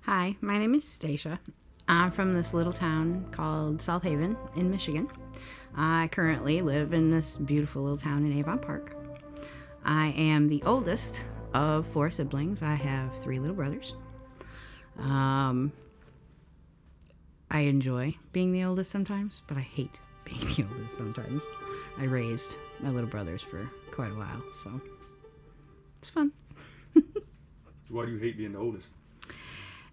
Hi, my name is Stacia. I'm from this little town called South Haven in Michigan. I currently live in this beautiful little town in Avon Park. I am the oldest of four siblings. I have three little brothers. Um, I enjoy being the oldest sometimes, but I hate being the oldest sometimes. I raised my little brothers for quite a while, so it's fun. Why do you hate being the oldest?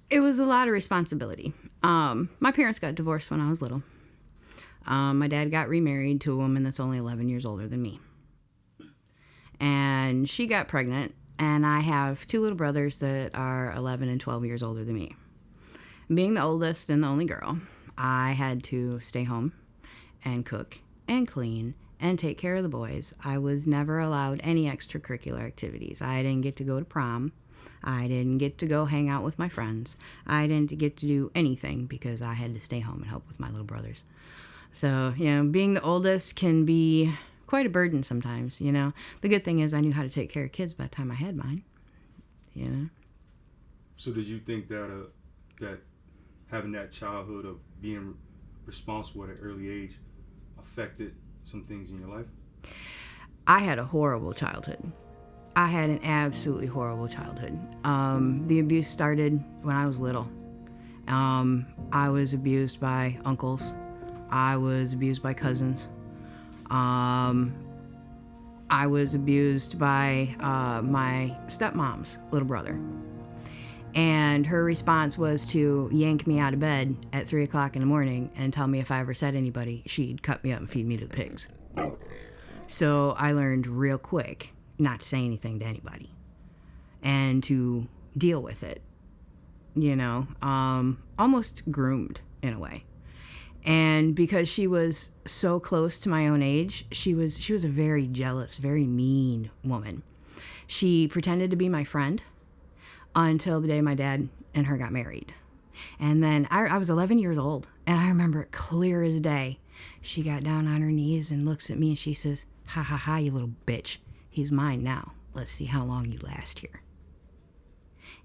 It was a lot of responsibility. My parents got divorced when I was little. My dad got remarried to a woman that's only 11 years older than me. And she got pregnant, and I have two little brothers that are 11 and 12 years older than me. Being the oldest and the only girl, I had to stay home and cook and clean and take care of the boys. I was never allowed any extracurricular activities. I didn't get to go to prom. I didn't get to go hang out with my friends. I didn't get to do anything because I had to stay home and help with my little brothers. So, being the oldest can be quite a burden sometimes, The good thing is I knew how to take care of kids by the time I had mine. So did you think that having that childhood of being responsible at an early age affected some things in your life? I had a horrible childhood. I had an absolutely horrible childhood. The abuse started when I was little. I was abused by uncles. I was abused by cousins. I was abused by my stepmom's little brother. And her response was to yank me out of bed at 3 o'clock in the morning and tell me if I ever said anybody, she'd cut me up and feed me to the pigs. So I learned real quick not to say anything to anybody and to deal with it, almost groomed in a way. And because she was so close to my own age, she was a very jealous, very mean woman. She pretended to be my friend until the day my dad and her got married. And then I was 11 years old, and I remember it clear as day. She got down on her knees and looks at me and she says, "Ha ha ha, you little bitch. He's mine now. Let's see how long you last here."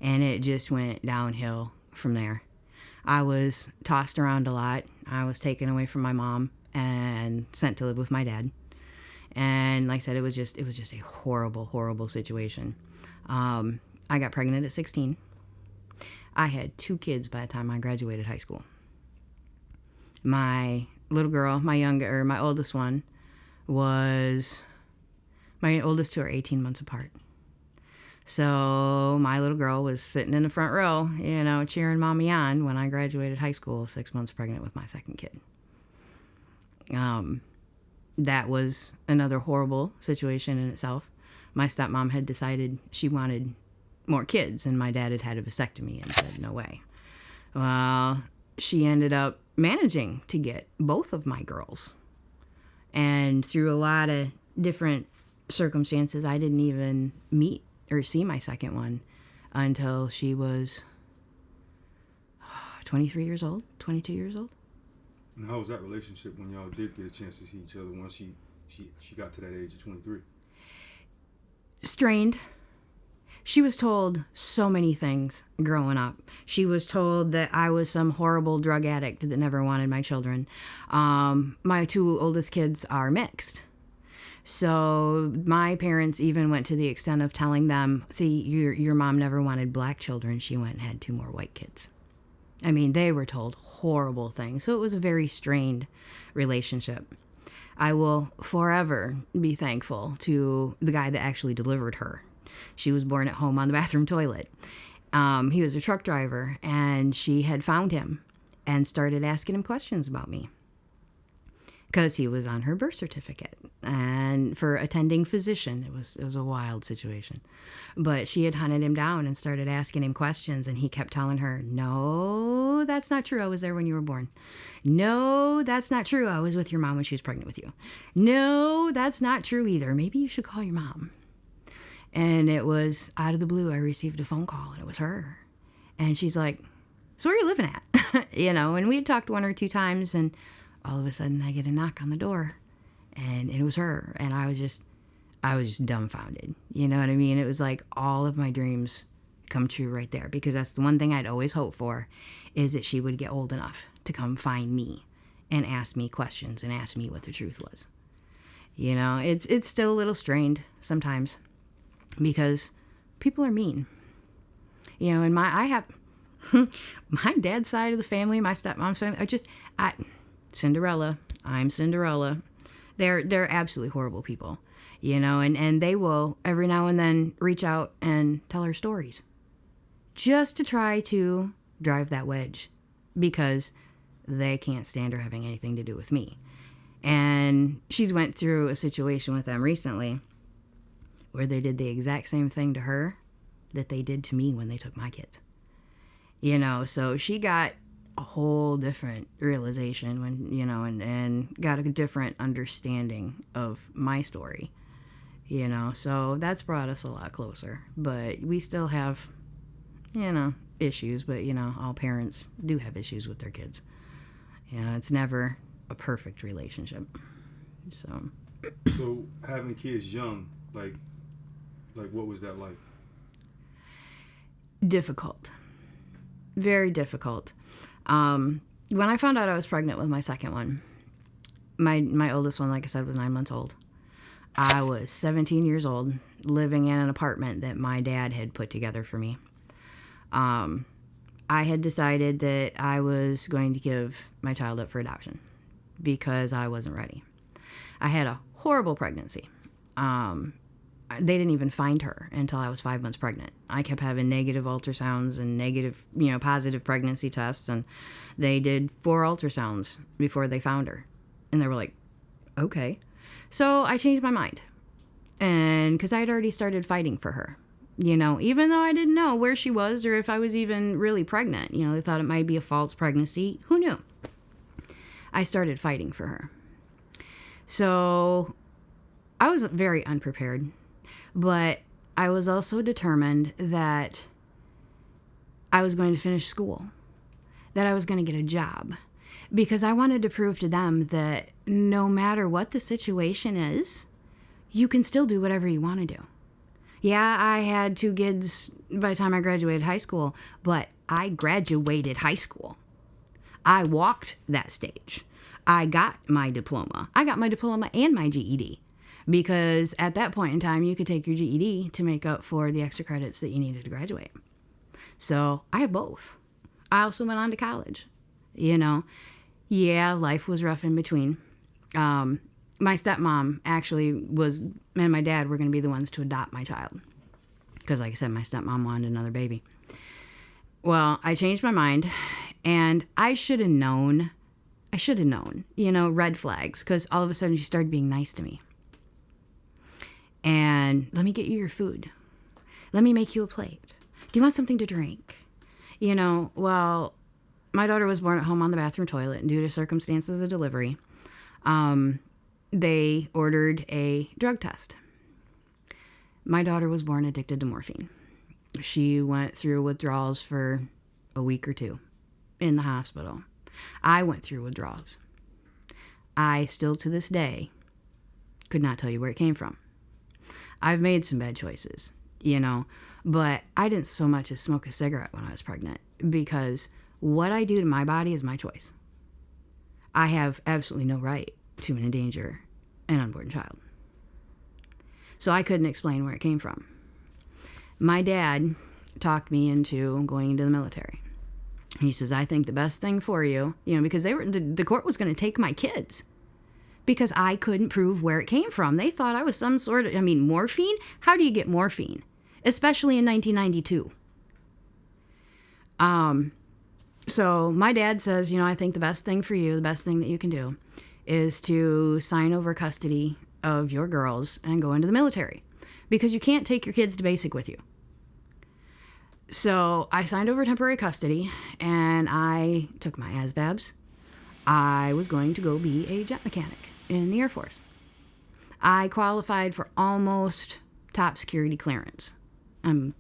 And it just went downhill from there. I was tossed around a lot. I was taken away from my mom and sent to live with my dad. And like I said, it was just a horrible, horrible situation. I got pregnant at 16. I had two kids by the time I graduated high school. My little girl, my oldest one, my oldest two are 18 months apart. So my little girl was sitting in the front row, cheering mommy on when I graduated high school, 6 months pregnant with my second kid. That was another horrible situation in itself. My stepmom had decided she wanted more kids, and my dad had had a vasectomy and said, no way. Well, she ended up managing to get both of my girls. And through a lot of different circumstances, I didn't even meet or see my second one until she was 23 years old, 22 years old. And how was that relationship when y'all did get a chance to see each other once she got to that age of 23? Strained. She was told so many things growing up. She was told that I was some horrible drug addict that never wanted my children. My two oldest kids are mixed. So my parents even went to the extent of telling them, see, your mom never wanted black children. She went and had two more white kids. I mean, they were told horrible things. So it was a very strained relationship. I will forever be thankful to the guy that actually delivered her. She was born at home on the bathroom toilet. He was a truck driver, and she had found him and started asking him questions about me because he was on her birth certificate and for attending physician. It was a wild situation. But she had hunted him down and started asking him questions, and he kept telling her, "No, that's not true. I was there when you were born. No, that's not true. I was with your mom when she was pregnant with you. No, that's not true either. Maybe you should call your mom." And it was out of the blue. I received a phone call, and it was her. And she's like, "So where are you living at?" And we had talked one or two times, and all of a sudden I get a knock on the door, and it was her. And I was just dumbfounded. You know what I mean? It was like all of my dreams come true right there, because that's the one thing I'd always hoped for, is that she would get old enough to come find me and ask me questions and ask me what the truth was. You know, it's still a little strained sometimes because people are mean. You know, and I have my dad's side of the family, my stepmom's family, Cinderella. I'm Cinderella. They're absolutely horrible people, you know, and they will every now and then reach out and tell her stories just to try to drive that wedge, because they can't stand her having anything to do with me. And she's went through a situation with them recently where they did the exact same thing to her that they did to me when they took my kids. You know, so she got a whole different realization when, you know, and got a different understanding of my story, you know, so that's brought us a lot closer. But we still have, you know, issues, but, you know, all parents do have issues with their kids. You know, it's never a perfect relationship. So having kids young, like what was that like? Difficult. Very difficult. When I found out I was pregnant with my second one, my oldest one, like I said, was 9 months old. I was 17 years old, living in an apartment that my dad had put together for me. I had decided that I was going to give my child up for adoption because I wasn't ready. I had a horrible pregnancy. They didn't even find her until I was 5 months pregnant. I kept having negative ultrasounds and negative, you know, positive pregnancy tests, and they did 4 ultrasounds before they found her. And they were like, okay. So I changed my mind. And because I had already started fighting for her, you know, even though I didn't know where she was or if I was even really pregnant. You know, they thought it might be a false pregnancy. Who knew? I started fighting for her. So I was very unprepared. But I was also determined that I was going to finish school, that I was going to get a job, because I wanted to prove to them that no matter what the situation is, you can still do whatever you want to do. Yeah, I had 2 kids by the time I graduated high school, but I graduated high school. I walked that stage. I got my diploma. I got my diploma and my GED. Because at that point in time, you could take your GED to make up for the extra credits that you needed to graduate. So I have both. I also went on to college. You know, yeah, life was rough in between. My stepmom actually and my dad were going to be the ones to adopt my child. Because like I said, my stepmom wanted another baby. Well, I changed my mind, and I should have known, you know, red flags, because all of a sudden she started being nice to me. And let me get you your food. Let me make you a plate. Do you want something to drink? You know, well, my daughter was born at home on the bathroom toilet, and due to circumstances of delivery, they ordered a drug test. My daughter was born addicted to morphine. She went through withdrawals for a week or 2 in the hospital. I went through withdrawals. I still to this day could not tell you where it came from. I've made some bad choices, you know, but I didn't so much as smoke a cigarette when I was pregnant, because what I do to my body is my choice. I have absolutely no right to endanger an unborn child. So I couldn't explain where it came from. My dad talked me into going into the military. He says, I think the best thing for you, you know, because the court was going to take my kids, because I couldn't prove where it came from. They thought I was some sort of, morphine? How do you get morphine? Especially in 1992. So my dad says, you know, I think the best thing for you, the best thing that you can do is to sign over custody of your girls and go into the military, because you can't take your kids to basic with you. So I signed over temporary custody, and I took my ASVABs. I was going to go be a jet mechanic in the Air Force. I qualified for almost top security clearance. I'm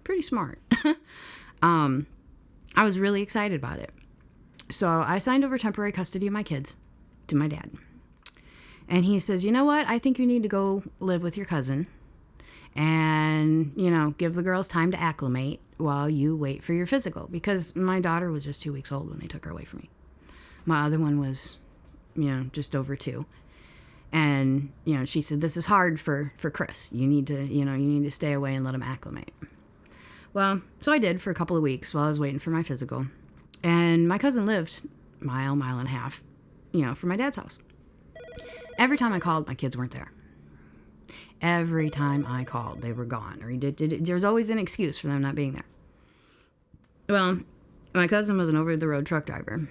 pretty smart. I was really excited about it. So I signed over temporary custody of my kids to my dad. And he says, you know what? I think you need to go live with your cousin and, give the girls time to acclimate while you wait for your physical. Because my daughter was just 2 weeks old when they took her away from me. My other one was, just over 2. And, she said, this is hard for Chris. You need to stay away and let him acclimate. Well, so I did for a couple of weeks while I was waiting for my physical. And my cousin lived mile and a half, from my dad's house. Every time I called, my kids weren't there. Every time I called, they were gone. Or there was always an excuse for them not being there. Well, my cousin was an over-the-road truck driver.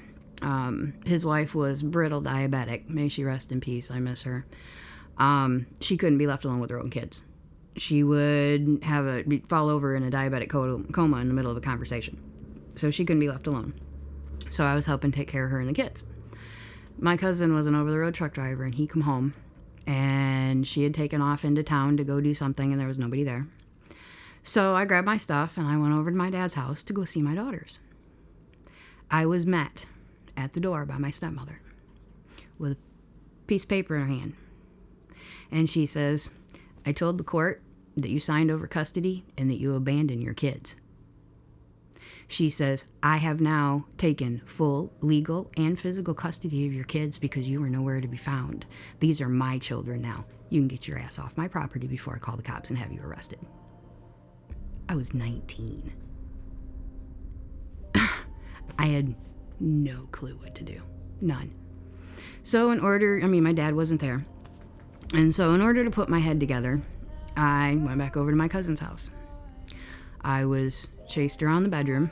His wife was brittle diabetic. May she rest in peace. I miss her. She couldn't be left alone with her own kids. She would fall over in a diabetic coma in the middle of a conversation. So she couldn't be left alone. So I was helping take care of her and the kids. My cousin was an over-the-road truck driver, and he come home, and she had taken off into town to go do something, and there was nobody there. So I grabbed my stuff, and I went over to my dad's house to go see my daughters. I was met at the door by my stepmother with a piece of paper in her hand. And she says, I told the court that you signed over custody and that you abandoned your kids. She says, I have now taken full legal and physical custody of your kids because you are nowhere to be found. These are my children now. You can get your ass off my property before I call the cops and have you arrested. I was 19. I had no clue what to do. None. So my dad wasn't there. And so in order to put my head together, I went back over to my cousin's house. I was chased around the bedroom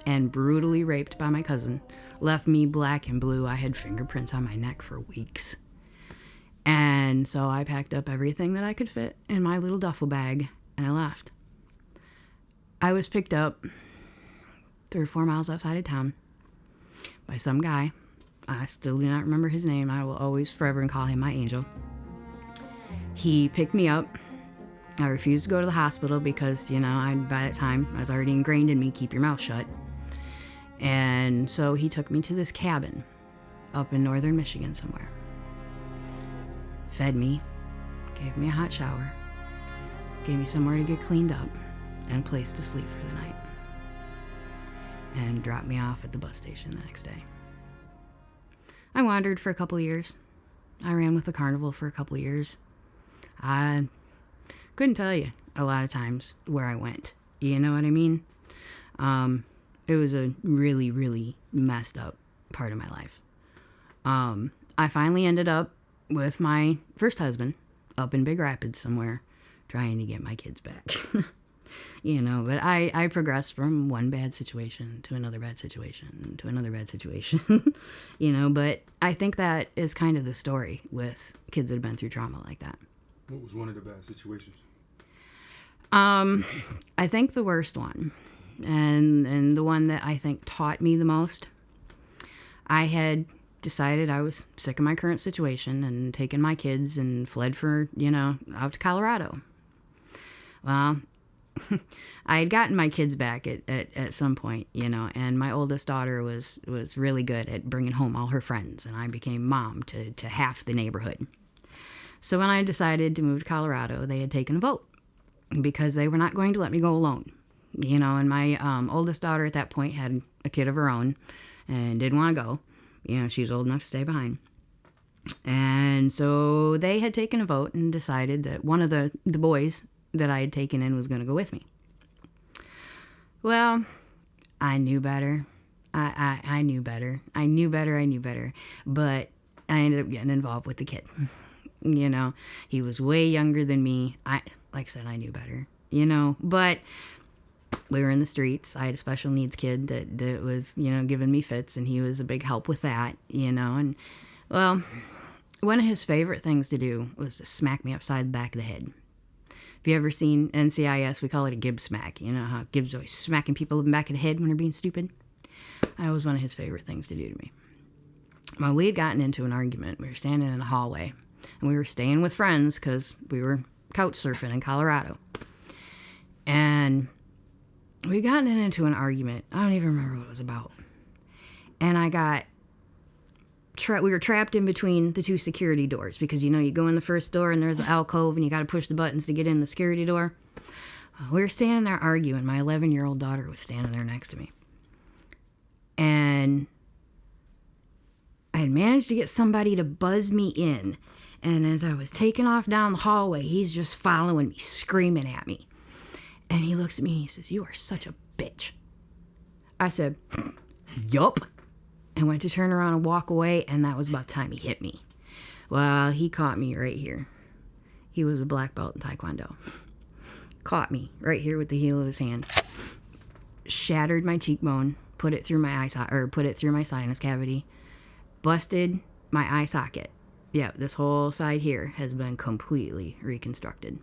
and brutally raped by my cousin. Left me black and blue. I had fingerprints on my neck for weeks. And so I packed up everything that I could fit in my little duffel bag and I left. I was picked up 3 or 4 miles outside of town by some guy. I still do not remember his name. I will always forever call him my angel. He picked me up. I refused to go to the hospital because, by that time, I was already ingrained in me, keep your mouth shut. And so he took me to this cabin up in northern Michigan somewhere. Fed me, gave me a hot shower, gave me somewhere to get cleaned up, and a place to sleep for the night. And dropped me off at the bus station the next day. I wandered for a couple of years. I ran with the carnival for a couple of years. I couldn't tell you a lot of times where I went. You know what I mean? It was a really, really messed up part of my life. I finally ended up with my first husband up in Big Rapids somewhere trying to get my kids back. But I progressed from one bad situation to another bad situation to another bad situation. But I think that is kind of the story with kids that have been through trauma like that. What was one of the bad situations? I think the worst one, and the one that I think taught me the most, I had decided I was sick of my current situation and taken my kids and fled for, out to Colorado. Well, I had gotten my kids back at some point, and my oldest daughter was really good at bringing home all her friends, and I became mom to half the neighborhood. So when I decided to move to Colorado, they had taken a vote because they were not going to let me go alone. And my oldest daughter at that point had a kid of her own and didn't want to go. She was old enough to stay behind. And so they had taken a vote and decided that one of the boys that I had taken in was going to go with me. Well, I knew better. I knew better. I knew better. But I ended up getting involved with the kid. He was way younger than me. Like I said, I knew better, but we were in the streets. I had a special needs kid that was, giving me fits, and he was a big help with that, and, well, one of his favorite things to do was to smack me upside the back of the head. If you ever seen NCIS, we call it a Gibbs smack. You know how Gibbs always smacking people in the back of the head when they're being stupid? That was one of his favorite things to do to me. Well, we had gotten into an argument. We were standing in the hallway, and we were staying with friends because we were couch surfing in Colorado. And we gotten into an argument. I don't even remember what it was about. And I got we were trapped in between the two security doors because, you go in the first door and there's an alcove and you got to push the buttons to get in the security door. We were standing there arguing. My 11-year-old daughter was standing there next to me. And I had managed to get somebody to buzz me in. And as I was taking off down the hallway, he's just following me, screaming at me. And he looks at me and he says, "You are such a bitch." I said, "Yup," and went to turn around and walk away, and that was about the time he hit me. Well, he caught me right here. He was a black belt in Taekwondo. Caught me right here with the heel of his hand. Shattered my cheekbone, put it through my sinus cavity, busted my eye socket. Yeah, this whole side here has been completely reconstructed.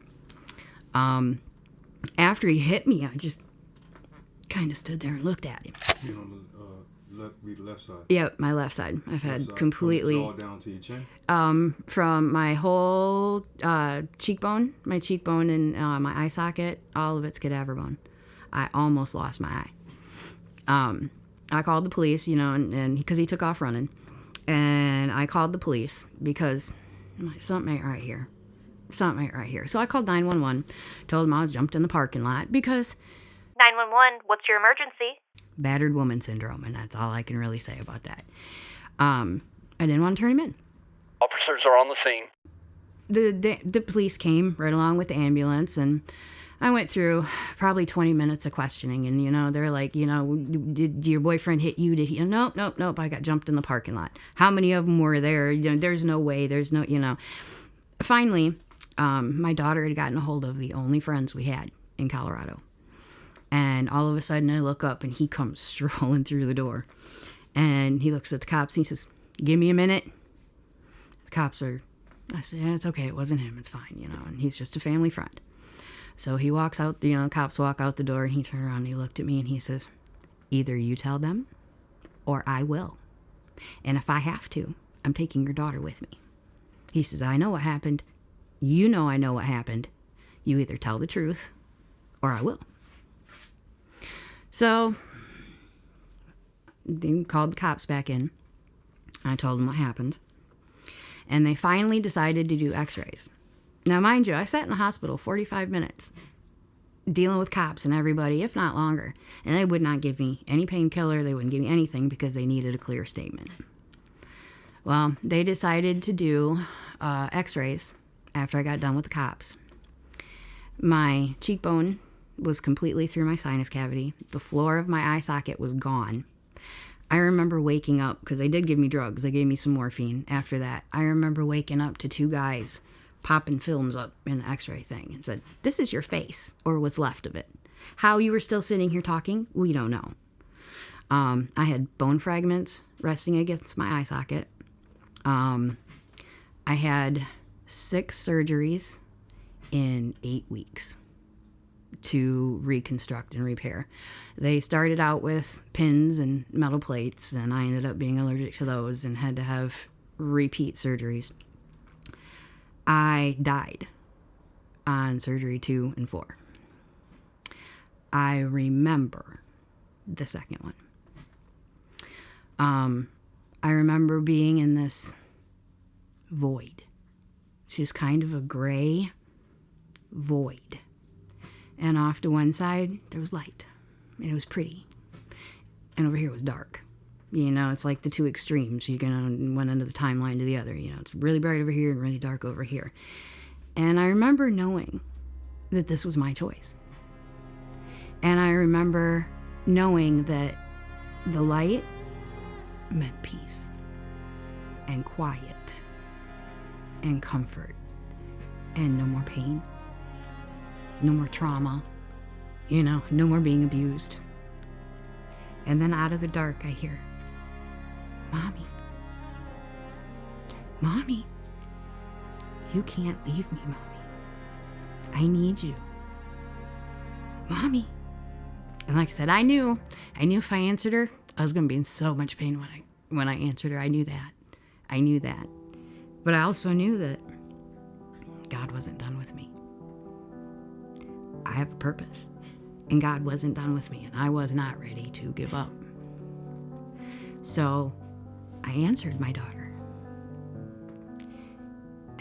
After he hit me, I just kind of stood there and looked at him. You on the left side? Yep, my left side. I've had completely... From the jaw down to your chin? From my whole cheekbone, and my eye socket, all of it's cadaver bone. I almost lost my eye. I called the police, and because he took off running. And I called the police because something ain't right here. Something ain't right here. So I called 911, told them I was jumped in the parking lot because... 911, what's your emergency? Battered woman syndrome, and that's all I can really say about that. I didn't want to turn him in. Officers are on the scene. The police came right along with the ambulance, and I went through probably 20 minutes of questioning, and, they're like, did your boyfriend hit you? Did he? Nope, I got jumped in the parking lot. How many of them were there? There's no way, there's no, Finally, my daughter had gotten a hold of the only friends we had in Colorado. And all of a sudden I look up and he comes strolling through the door. And he looks at the cops and he says, "Give me a minute." The cops are, I said, "Yeah, it's okay, it wasn't him, it's fine, and he's just a family friend." So he walks out, cops walk out the door, and he turned around and he looked at me and he says, "Either you tell them or I will. And if I have to, I'm taking your daughter with me." He says, "I know what happened. I know what happened. You either tell the truth or I will." So they called the cops back in. I told them what happened. And they finally decided to do x-rays. Now, mind you, I sat in the hospital 45 minutes dealing with cops and everybody, if not longer. And they would not give me any painkiller. They wouldn't give me anything because they needed a clear statement. Well, they decided to do x-rays after I got done with the cops. My cheekbone was completely through my sinus cavity. The floor of my eye socket was gone. I remember waking up, because they did give me drugs. They gave me some morphine after that. I remember waking up to two guys popping films up in the x-ray thing and said, "This is your face, or what's left of it. How you were still sitting here talking, we don't know." I had bone fragments resting against my eye socket. I had 6 surgeries in 8 weeks to reconstruct and repair. They started out with pins and metal plates, and I ended up being allergic to those and had to have repeat surgeries. I died on surgery 2 and 4. I remember the second one. I remember being in this void. It's just kind of a gray void. And off to one side, there was light. And it was pretty. And over here was dark. It's like the two extremes. You can one end of the timeline to the other. It's really bright over here and really dark over here. And I remember knowing that this was my choice. And I remember knowing that the light meant peace and quiet and comfort and no more pain. No more trauma, no more being abused. And then out of the dark, I hear, "Mommy, Mommy, you can't leave me, Mommy. I need you. Mommy." And like I said, I knew if I answered her, I was going to be in so much pain when I answered her. I knew that. But I also knew that God wasn't done with me. I have a purpose, and God wasn't done with me, and I was not ready to give up. So I answered my daughter,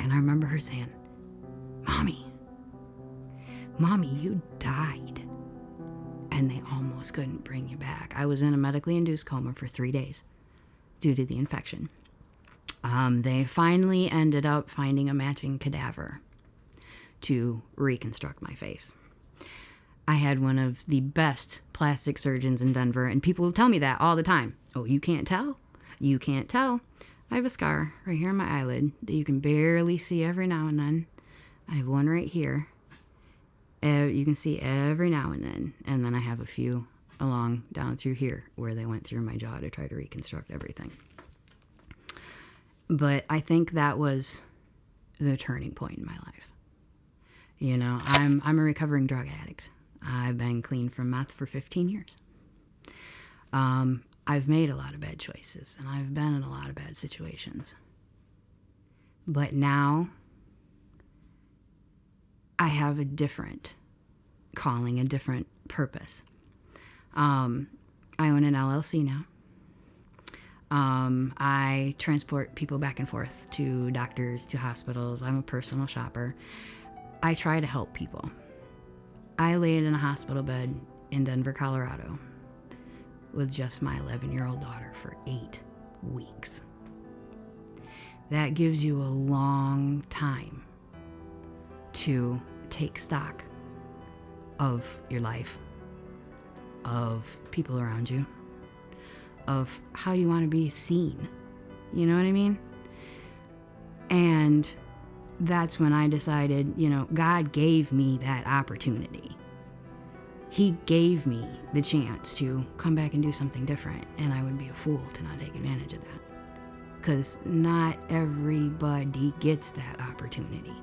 And I remember her saying, Mommy, you died. And they almost couldn't bring you back. I was in a medically induced coma for 3 days due to the infection. They finally ended up finding a matching cadaver to reconstruct my face. I had one of the best plastic surgeons in Denver, and people will tell me that all the time. Oh, you can't tell? You can't tell. I have a scar right here on my eyelid that you can barely see every now and then. I have one right here. You can see every now and then I have a few along down through here where they went through my jaw to try to reconstruct everything. But I think that was the turning point in my life. You know, I'm a recovering drug addict. I've been clean from meth for 15 years. I've made a lot of bad choices, and I've been in a lot of bad situations. But now, I have a different calling, a different purpose. I own an LLC now. I transport people back and forth to doctors, to hospitals. I'm a personal shopper. I try to help people. I laid in a hospital bed in Denver, Colorado, with just my 11-year-old daughter for 8 weeks. That gives you a long time to take stock of your life, of people around you, of how you want to be seen. You know what I mean? And that's when I decided, you know, God gave me that opportunity. He gave me the chance to come back and do something different, and I would be a fool to not take advantage of that. Because not everybody gets that opportunity.